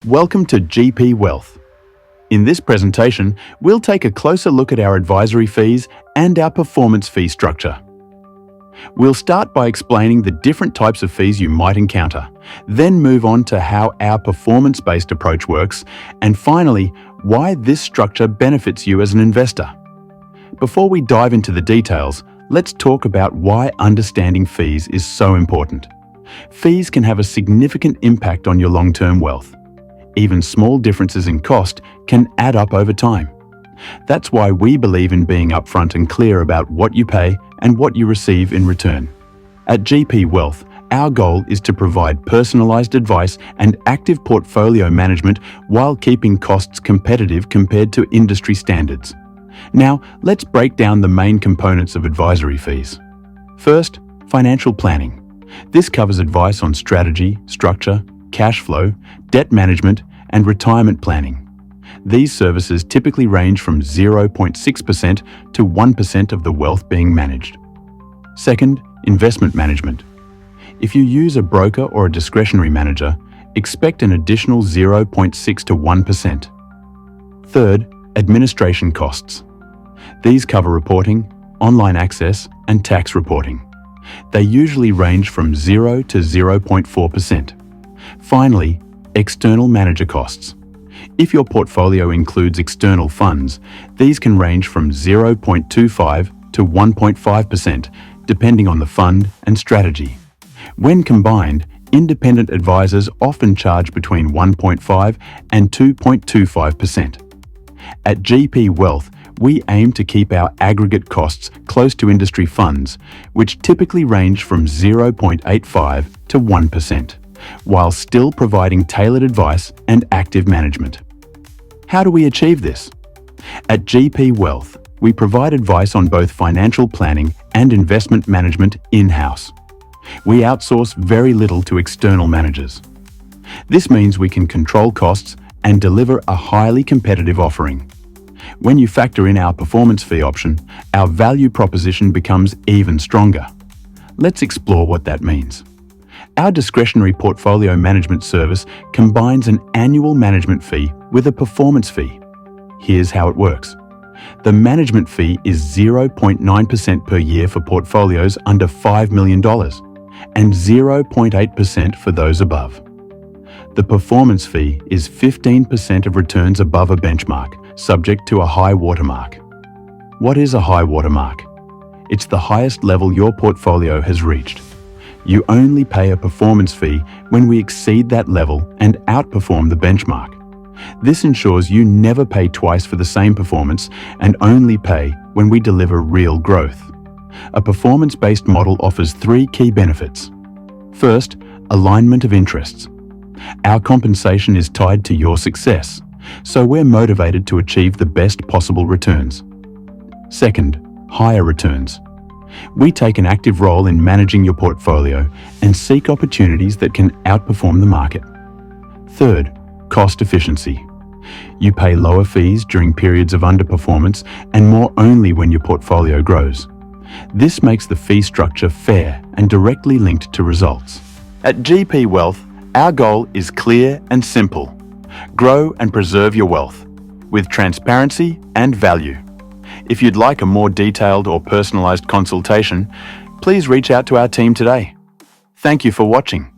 Welcome to GP Wealth. In this presentation, we'll take a closer look at our advisory fees and our performance fee structure. We'll start by explaining the different types of fees you might encounter, then move on to how our performance-based approach works, and finally, why this structure benefits you as an investor. Before we dive into the details, let's talk about why understanding fees is so important. Fees can have a significant impact on your long-term wealth. Even small differences in cost can add up over time. That's why we believe in being upfront and clear about what you pay and what you receive in return. At GP Wealth, our goal is to provide personalized advice and active portfolio management while keeping costs competitive compared to industry standards. Now, let's break down the main components of advisory fees. First, financial planning. This covers advice on strategy, structure, cash flow, debt management, and retirement planning. These services typically range from 0.6% to 1% of the wealth being managed. Second, investment management. If you use a broker or a discretionary manager, expect an additional 0.6 to 1%. Third, administration costs. These cover reporting, online access, and tax reporting. They usually range from 0 to 0.4%. Finally, external manager costs. If your portfolio includes external funds, these can range from 0.25 to 1.5%, depending on the fund and strategy. When combined, independent advisors often charge between 1.5 and 2.25%. At GP Wealth, we aim to keep our aggregate costs close to industry funds, which typically range from 0.85 to 1%. While still providing tailored advice and active management. How do we achieve this? At GP Wealth, we provide advice on both financial planning and investment management in-house. We outsource very little to external managers. This means we can control costs and deliver a highly competitive offering. When you factor in our performance fee option, our value proposition becomes even stronger. Let's explore what that means. Our discretionary portfolio management service combines an annual management fee with a performance fee. Here's how it works. The management fee is 0.9% per year for portfolios under $5 million and 0.8% for those above. The performance fee is 15% of returns above a benchmark, subject to a high watermark. What is a high watermark? It's the highest level your portfolio has reached. You only pay a performance fee when we exceed that level and outperform the benchmark. This ensures you never pay twice for the same performance and only pay when we deliver real growth. A performance-based model offers three key benefits. First, alignment of interests. Our compensation is tied to your success, so we're motivated to achieve the best possible returns. Second, higher returns. We take an active role in managing your portfolio and seek opportunities that can outperform the market. Third, cost efficiency. You pay lower fees during periods of underperformance and more only when your portfolio grows. This makes the fee structure fair and directly linked to results. At GP Wealth, our goal is clear and simple. Grow and preserve your wealth with transparency and value. If you'd like a more detailed or personalized consultation, please reach out to our team today. Thank you for watching.